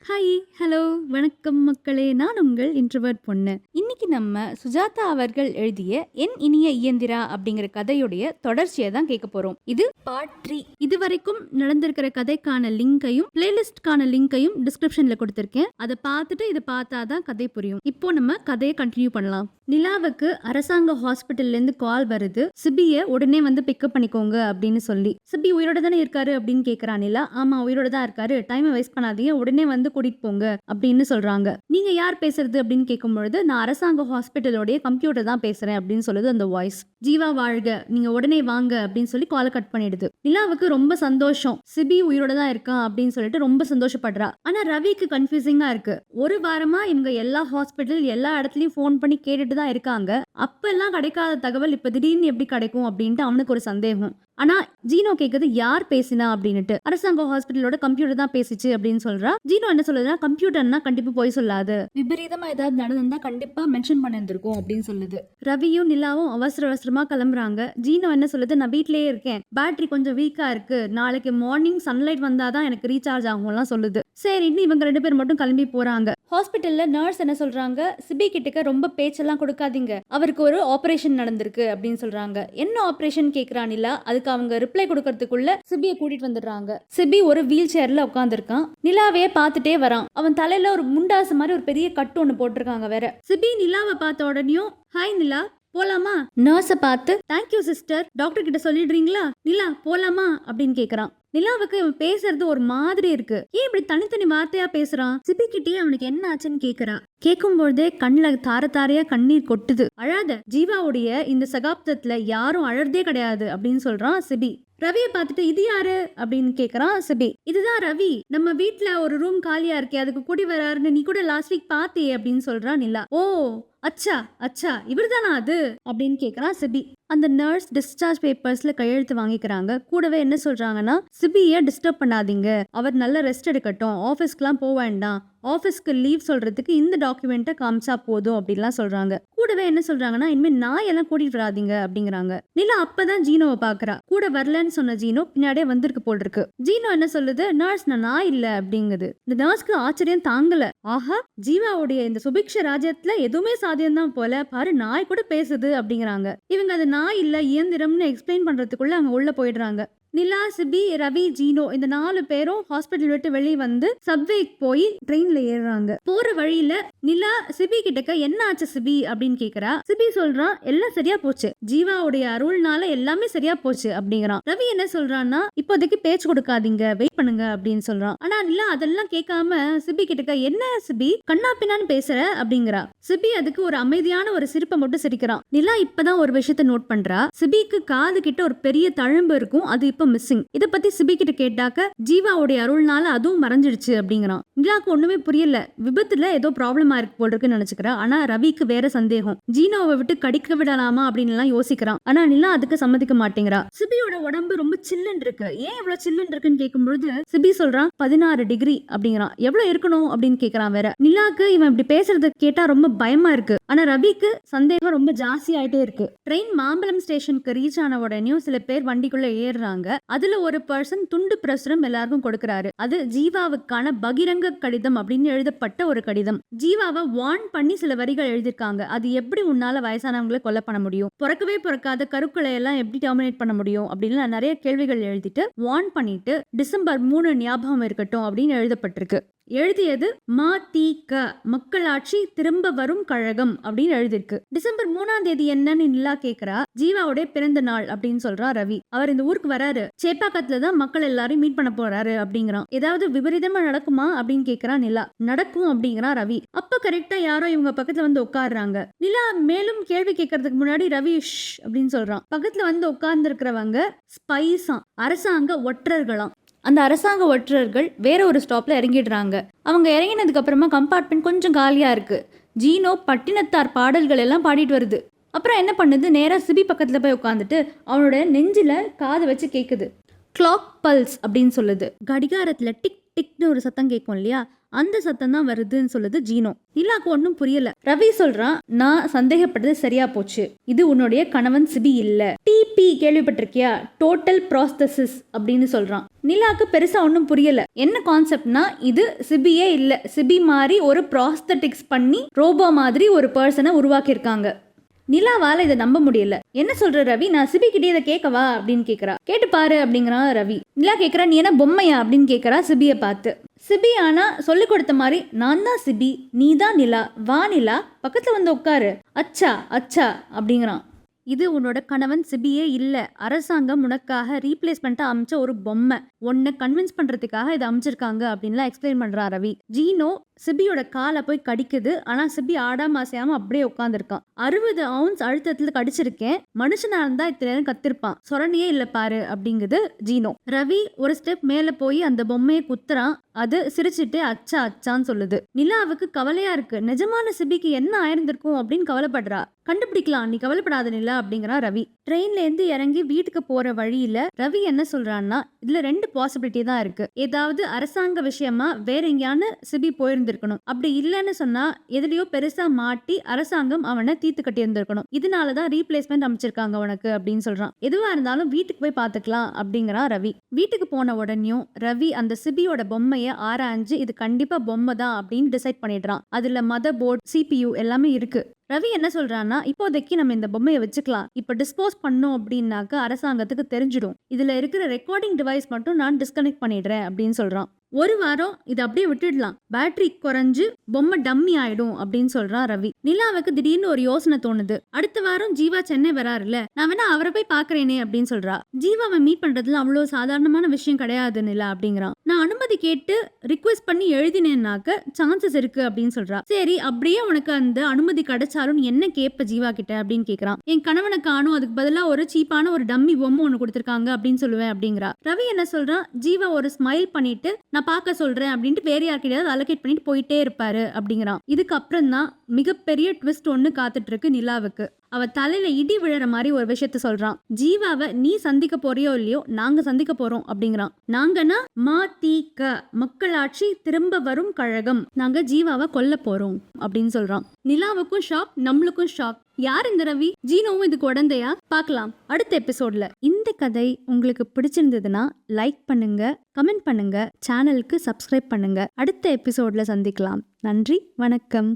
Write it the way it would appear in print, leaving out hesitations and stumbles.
Hi, hello, வணக்கம் மக்களே. நான் உங்கள் இன்ட்ரோவர்ட் பொண்ணு. இன்னைக்கு நம்ம சுஜாதா அவர்கள் எழுதிய என் இனிய இயந்திரா அப்படிங்கிற கதையுடைய தொடர்ச்சியை தான் கேட்க போறோம். இது பார்ட் 3. இதுவரைக்கும் நடந்திருக்கிற கதைக்கான லிங்கையும் பிளேலிஸ்ட்கான லிங்கையும் டிஸ்கிரிப்ஷன்ல கொடுத்திருக்கேன். அதை பார்த்துட்டு இதை பார்த்தாதான் கதை புரியும். இப்போ நம்ம கதையை கண்டினியூ பண்ணலாம். நிலாவுக்கு அரசாங்க ஹாஸ்பிட்டல்ல இருந்து கால் வருது. சிபிய உடனே வந்து பிக்கப் பண்ணிக்கோங்க அப்படின்னு சொல்லி. சிபி உயிரோட தானே இருக்காரு அப்படின்னு கேக்குறா நிலா. ஆமா, உயிரோட தான் இருக்காரு, டைமை வேஸ்ட் பண்ணாதீங்க, உடனே வந்து கூட்டிட்டு போங்க அப்படின்னு சொல்றாங்க. நீங்க யார் பேசுறது அப்படின்னு கேட்கும் பொழுது, நான் அரசாங்க ஹாஸ்பிட்டலோடைய கம்ப்யூட்டர் தான் பேசுறேன் அப்படின்னு சொல்லுது அந்த வாய்ஸ். ஜீவா வாழ்க, நீங்க உடனே வாங்க அப்படின்னு சொல்லி காலை கட் பண்ணிடுது. நிலாவுக்கு ரொம்ப சந்தோஷம், சிபி உயிரோட தான் இருக்கான் அப்படின்னு சொல்லிட்டு ரொம்ப சந்தோஷப்படுறா. ஆனா ரவிக்கு கன்ஃபியூசிங்கா இருக்கு. ஒரு வாரமா இவங்க எல்லா ஹாஸ்பிட்டல் எல்லா இடத்துலயும் போன் பண்ணி கேட்டுட்டு தான் இருக்காங்க. அப்பெல்லாம் கிடைக்காத தகவல் இப்ப திடீர்னு எப்படி கிடைக்கும் அப்படின்ட்டு அவனுக்கு ஒரு சந்தேகம். ஆனா ஜீனோ கேக்குது யார் பேசினா அப்படின்னுட்டு. அரசாங்க ஹாஸ்பிட்டலோட கம்ப்யூட்டர் தான் பேசிச்சு அப்படின்னு சொல்றா. ஜீனோ என்ன சொல்லுதுன்னா, கம்ப்யூட்டர்னா கண்டிப்பா போய் சொல்லாது, விபரீதமா ஏதாவது நடந்திருந்தா கண்டிப்பா மென்ஷன் பண்ணிருந்திருக்கும் அப்படின்னு சொல்லுது. ரவியும் நிலாவும் அவசர அவசரமா கிளம்புறாங்க. ஜீனோ என்ன சொல்லுது, நான் வீட்லயே இருக்கேன், பேட்டரி கொஞ்சம் வீக்கா இருக்கு, நாளைக்கு மார்னிங் சன்லைட் வந்தாதான் எனக்கு ரீசார்ஜ் ஆகும்லாம் சொல்லுது. சரின்னு இவங்க 2 பேர் மட்டும் கிளம்பி போறாங்க. ஹாஸ்பிட்டல்ல நர்ஸ் என்ன சொல்றாங்க, சிபி கிட்டக்க ரொம்ப பேச்செல்லாம் கொடுக்காதீங்க, அவருக்கு ஒரு ஆபரேஷன் நடந்திருக்கு அப்படின்னு சொல்றாங்க. என்ன ஆபரேஷன் கேக்குறா நிலா. அதுக்கு அவங்க ரிப்ளை கொடுக்கறதுக்குள்ள சிபியை கூட்டிட்டு வந்துடுறாங்க. சிபி ஒரு வீல் சேர்ல உட்காந்துருக்கான். நிலாவே பார்த்துட்டே வரான். அவன் தலையில ஒரு முண்டாசு மாதிரி ஒரு பெரிய கட்டு ஒண்ணு போட்டிருக்காங்க வேற. சிபி நிலாவை பார்த்த உடனேயும் ஹாய் நிலா போலாமா, நர்ஸை பார்த்து தேங்க்யூ சிஸ்டர், டாக்டர் கிட்ட சொல்லிடுறீங்களா, நிலா போலாமா அப்படின்னு கேக்குறான். நிலாவுக்கு இவன் பேசுறது ஒரு மாதிரி இருக்கு. ஏன் இப்படி தனித்தனி வார்த்தையா பேசுறான்? சிபி கிட்டே அவனுக்கு என்ன ஆச்சுன்னு கேக்குறா. கேட்கும் பொழுதே கண்ணுல தார தாரையா கண்ணீர் கொட்டுது. அழாத, ஜீவாவுடைய இந்த சகாப்தத்துல யாரும் அழறதே கிடையாது அப்படின்னு சொல்றான் சிபி. ரவியை பார்த்துட்டு இது யாரு அப்படின்னு கேக்குறான் சிபி. இதுதான் ரவி, நம்ம வீட்டுல ஒரு ரூம் காலியா இருக்கே அதுக்கு கூடி வராருன்னு நீ கூட லாஸ்ட் வீக் பாத்தியே அப்படின்னு சொல்றான் நிலா. ஓ அச்சா அச்சா, இவர்தானா அது அப்படின்னு கேக்குறான் சிபி. அந்த நர்ஸ் டிஸ்சார்ஜ் பேப்பர்ஸ்ல கையெழுத்து வாங்கிக்கிறாங்க. கூடவே என்ன சொல்றாங்கன்னா, சிபியை டிஸ்டர்ப் பண்ணாதீங்க, அவர் நல்ல ரெஸ்ட் எடுக்கட்டும், ஆஃபீஸ்க்குலாம் போக வேண்டாம், ஆஃபீஸ்க்கு லீவ் சொல்றதுக்கு இந்த டாக்குமெண்ட்டை காமிச்சா போதும் அப்படின்லாம் சொல்றாங்க. கூடவே என்ன சொல்றாங்கன்னா, இனிமேல் நாய் எல்லாம் கூட்டிட்டு வராதீங்க அப்படிங்கிறாங்க. நிலா அப்பதான் ஜீனோவை பாக்குறா. கூட வரலன்னு சொன்ன ஜீனோ பின்னாடியே வந்திருக்கு போல் இருக்கு. ஜீனோ என்ன சொல்லுது, நர்ஸ் நான் நாய் இல்ல அப்படிங்குது. இந்த நர்ஸ்க்கு ஆச்சரியம் தாங்கல. ஆஹா, ஜீவாவுடைய இந்த சுபிக்ஷ ராஜ்யத்துல எதுவுமே சாத்தியம் தான் போல, பாரு நாய் கூட பேசுது அப்படிங்கிறாங்க. இவங்க அது நாய் இல்ல இயந்திரம்னு எக்ஸ்பிளைன் பண்றதுக்குள்ள அவங்க உள்ள போயிடுறாங்க. நிலா, சிபி, ரவி, ஜீனோ இந்த 4 பேரும் ஹாஸ்பிட்டல் விட்டு வெளியே வந்து சப்வேக்கு போய் ட்ரெயின்ல ஏறுறாங்க. போற வழியில நிலா சிபி கிட்டக்க என்ன ஆச்சு சிபி அப்படின்னு கேக்குறா. சிபி சொல்றான், எல்லாம் சரியா போச்சு, ஜீவாவுடைய அருள்னால எல்லாமே சரியா போச்சு அப்படிங்கிறான். ரவி என்ன சொல்றான்னா, இப்போதைக்கு பேச்சு கொடுக்காதீங்க, வெயிட் பண்ணுங்க அப்படின்னு சொல்றான். ஆனா நிலா அதெல்லாம் கேட்காம சிபி கிட்டக்க என்ன சிபி கண்ணா பின்னான்னு பேசுற அப்படிங்கிறா. சிபி அதுக்கு ஒரு அமைதியான ஒரு சிரிப்பை மட்டும் சிரிக்கிறான். நிலா இப்பதான் ஒரு விஷயத்த நோட் பண்றா. சிபிக்கு காது கிட்ட ஒரு பெரிய தழும்பு இருக்கும், அது இப்ப மிஸ்ஸிங். இத பத்தி சிபி கிட்ட கேட்டாக்க ஜீவாவுடைய அருள்னால அதுவும் மறைஞ்சிடுச்சு அப்படிங்கிறான். நிலாக்கு ஒண்ணுமே புரியல. விபத்துல ஏதோ ப்ராப்ளமா இருக்கு போல் இருக்குன்னு நினைச்சுக்கிறா. ஆனா ரவிக்கு வேற சந்தேகம். ஜீனோவை விட்டு கடிக்க விடலாமா அப்படின்னு எல்லாம் யோசிக்கிறான். ஆனா நிலா அதுக்கு சம்மதிக்க மாட்டேங்கிறா. சிபியோட உடம்பு ரொம்ப சில்லுன்னு இருக்கு. ஏன் இவ்வளவு சில்லுன்னு இருக்குன்னு கேட்கும்பொழுது சிபி சொல்றான் 16 டிகிரி அப்படிங்கிறான். எவ்வளவு இருக்கணும் அப்படின்னு கேக்குறான் வேற. நிலாக்கு இவன் இப்படி பேசுறது கேட்டா ரொம்ப பயமா இருக்கு. ஆனா ரவிக்கு சந்தேகம் ரொம்ப ஜாஸ்தி ஆயிட்டே இருக்கு. ட்ரெயின் மாம்பலம் ஸ்டேஷனுக்கு ரீச் ஆன உடனேயும் சில பேர் வண்டிக்குள்ள ஏறுறாங்க. அதுல ஒரு பர்சன் துண்டு பிரசுரம் எல்லாருக்கும் கொடுக்கறாரு. அது ஜீவாவுக்கான பகிரங்க கடிதம் அப்படின்னு எழுதப்பட்ட ஒரு கடிதம். ஜீவாவை வார்ன் பண்ணி சில வரிகள் எழுதிருக்காங்க. அது எப்படி உன்னால வயசானவங்களை கொலை பண்ண முடியும், பிறக்கவே பிறக்காத கருக்களை எல்லாம் எப்படி டெர்மினேட் பண்ண முடியும் அப்படின்னு நிறைய கேள்விகள் எழுதிட்டு வார்ன் பண்ணிட்டு டிசம்பர் 3 ஞாபகம் இருக்கட்டும் அப்படின்னு எழுதப்பட்டிருக்கு. எழுதியது ம.தி.க. மக்களாட்சி திரும்ப வரும் கழகம் அப்படின்னு எழுதிருக்கு. டிசம்பர் 3ஆம் தேதி என்னன்னு நிலா கேக்குறா. ஜீவாவுடைய பிறந்த நாள் அப்படின்னு சொல்றா ரவி. அவர் இந்த ஊருக்கு வராரு, சேப்பாக்கத்துல தான் மக்கள் எல்லாரும் மீட் பண்ண போறாரு அப்படிங்கிறான். ஏதாவது விபரீதமா நடக்குமா அப்படின்னு கேக்குறா நிலா. நடக்கும் அப்படிங்கிறான் ரவி. அப்ப கரெக்டா யாரோ இவங்க பக்கத்துல வந்து உட்கார்றாங்க. நிலா மேலும் கேள்வி கேட்கறதுக்கு முன்னாடி ரவி அப்படின்னு சொல்றான். பக்கத்துல வந்து உட்கார்ந்து இருக்கிறவங்க ஸ்பைஸா, அரசாங்க ஒற்றர்களாம். அந்த அரசாங்க ஒற்றர்கள் வேற ஒரு ஸ்டாப்ல இறங்கிடுறாங்க. அவங்க இறங்கினதுக்கு அப்புறமா கம்பார்ட்மெண்ட் கொஞ்சம் காலியா இருக்கு. ஜீனோ பட்டினத்தார் பாடல்கள் எல்லாம் பாடிட்டு வருது. அப்புறம் என்ன பண்ணுது, நேரா சிபி பக்கத்துல போய் உட்காந்துட்டு அவனோட நெஞ்சில காது வச்சு கேக்குது. கிளாக் பல்ஸ் அப்படின்னு சொல்லுது. கடிகாரத்துல டிக் டிக்னு ஒரு சத்தம் கேட்கும் இல்லையா, அந்த சத்தம் தான் வருதுன்னு சொல்லுது ஜீனோ. நிலாக்கு ஒன்றும் புரியல. ரவி சொல்றான், நான் சந்தேகப்பட்டது சரியா போச்சு, இது உன்னுடைய கணவன் சிபி இல்ல. டிபி கேள்விப்பட்டிருக்கியா, டோட்டல் ப்ராஸ்தசிஸ் அப்படின்னு சொல்றான். நிலாக்கு பெருசா ஒன்றும் புரியல. என்ன கான்செப்ட்னா, இது சிபியே இல்ல, சிபி மாதிரி ஒரு ப்ராஸ்தட்டிக்ஸ் பண்ணி ரோபோ மாதிரி ஒரு பர்சனை உருவாக்கியிருக்காங்க. நிலாவால இதை நம்ப முடியல. என்ன சொல்ற ரவி, நான் சிபி கிட்டே இதை கேட்கவா அப்படின்னு கேட்கறா. கேட்டு பாரு அப்படிங்கிறான் ரவி. நிலா கேட்கறா, நீ என்ன பொம்மையா அப்படின்னு கேட்கறா சிபியை பார்த்து. சிபி ஆனா சொல்லி கொடுத்த மாதிரி, நான் தான் சிபி, நீ தான் நிலா, வா நிலா பக்கத்துல வந்து உட்காரு, அச்சா அச்சா அப்படிங்கிறான். இது உன்னோட கணவன் சிபியே இல்ல, அரசாங்கம் உனக்காக ரீப்ளேஸ்மெண்ட்டா அமைச்ச ஒரு பொம்மை, உன்னை கன்வின்ஸ் பண்றதுக்காக இதை அமைச்சிருக்காங்க அப்படின்லாம் எக்ஸ்பிளைன் பண்றா ரவி. ஜீனோ சிபியோட காலை போய் கடிக்குது. ஆனா சிபி ஆடாம அசையாம அப்படியே உட்காந்துருக்கான். 60 அவுன்ஸ் அழுத்தத்துல கடிச்சிருக்கேன், மனுஷனா இருந்தா இத்தனை கத்திருப்பான், சொரணியே இல்ல பாரு அப்படிங்குது ஜீனோ. ரவி ஒரு ஸ்டெப் மேல போய் அந்த பொம்மையை குத்துறான். அது சிரிச்சுட்டு அச்சா அச்சான்னு சொல்லுது. நிலாவுக்கு கவலையா இருக்கு. நிஜமான சிபிக்கு என்ன ஆயிருந்திருக்கும் அப்படின்னு கவலைப்படுறா. கண்டுபிடிக்கலாம், நீ கவலைப்படாத நிலா அப்படிங்கிறா ரவி. ட்ரெயின்ல இருந்து இறங்கி வீட்டுக்கு போற வழியில ரவி என்ன சொல்றான்னா, இதுல 2 பாசிபிலிட்டி தான் இருக்கு. ஏதாவது அரசாங்க விஷயமா வேற எங்கேயானு சிபி போயிருந்திருக்கணும், அப்படி இல்லைன்னு சொன்னா எதுலயோ பெருசா மாட்டி அரசாங்கம் அவனை தீத்து கட்டி இருந்திருக்கணும், இதனாலதான் ரீப்ளேஸ்மெண்ட் அமைச்சிருக்காங்க உனக்கு அப்படின்னு சொல்றான். எதுவா இருந்தாலும் வீட்டுக்கு போய் பாத்துக்கலாம் அப்படிங்கிறா ரவி. வீட்டுக்கு போன உடனேயும் ரவி அந்த சிபியோட பொம்மையை ஆராய்ஞ்சு இது கண்டிப்பா பொம்மை தான் அப்படின்னு டிசைட் பண்ணிடுறான். அதுல மதர் போர்டு, CPU எல்லாமே இருக்கு. ரவி என்ன சொல்றான்னா, இப்போதைக்கு நம்ம இந்த பொம்மையை வச்சுக்கலாம், இப்ப டிஸ்போஸ் பண்ணோம் அப்படின்னாக்க அரசாங்கத்துக்கு தெரிஞ்சிடும், இதுல இருக்கிற ரெக்கார்டிங் டிவைஸ் மட்டும் நான் டிஸ்கனெக்ட் பண்ணிடுறேன் அப்படின்னு சொல்றான். ஒரு வாரம் இதை அப்படியே விட்டுடலாம், பேட்டரி குறைஞ்சு பொம்மை டம்மி ஆயிடும் அப்படின்னு சொல்றான் ரவி. நிலாவுக்கு திடீர்னு ஒரு யோசனை தோணுது. அடுத்த வாரம் ஜீவா சென்னை வராருல்ல, நான் வேணா அவரை போய் பாக்குறேனே அப்படின்னு சொல்றா. ஜீவாவை மீட் பண்றதுல அவ்வளவு சாதாரணமான விஷயம் கிடையாது நிலா அப்படிங்கிறான். நான் அனுமதி கேட்டு ரிக்வெஸ்ட் பண்ணி எழுதினேன்னாக்க சான்சஸ் இருக்கு அப்படின்னு சொல்றா. சரி, அப்படியே உனக்கு அந்த அனுமதி கிடைச்சாலும் என்ன கேட்ப ஜீவா கிட்ட அப்படின்னு கேக்குறான். என் கணவனை காணும், அதுக்கு பதிலா ஒரு சீப்பான ஒரு டம்மி பொம்மை ஒண்ணு கொடுத்திருக்காங்க அப்படின்னு சொல்லுவேன் அப்படிங்கிறா. ரவி என்ன சொல்றான், ஜீவா ஒரு ஸ்மைல் பண்ணிட்டு நான் பார்க்க சொல்றேன் அப்படின்ட்டு வேற யார்கிட்டயாவது அலோகேட் பண்ணிட்டு போயிட்டே இருப்பாரு அப்படிங்கிறான். இதுக்கு அப்புறம் தான் மிகப்பெரிய ட்விஸ்ட் ஒண்ணு காத்துட்டு இருக்கு நிலாவுக்கு. அவ தலையில இடி விழற மாதிரி ஒரு விஷயத்த சொல்றான். ஜீவாவை நீ சந்திக்க போறியோ இல்லையோ, நாங்க சந்திக்க போறோம் அப்படிங்கிறான். நாங்கன்னா மதிக, மக்களாட்சி திரும்ப வரும் கழகம், நாங்க ஜீவாவை கொல்ல போறோம் அப்படின்னு சொல்றான். நிலாவுக்கும் ஷாக், நம்மளுக்கும் ஷாக். யார் இந்த ரவி? ஜீனோவும் இதுக்கு உடந்தையா? பார்க்கலாம் அடுத்த எபிசோட்ல. இந்த கதை உங்களுக்கு பிடிச்சிருந்ததுன்னா லைக் பண்ணுங்க, கமெண்ட் பண்ணுங்க, சேனலுக்கு சப்ஸ்கிரைப் பண்ணுங்க. அடுத்த எபிசோட்ல சந்திக்கலாம். நன்றி, வணக்கம்.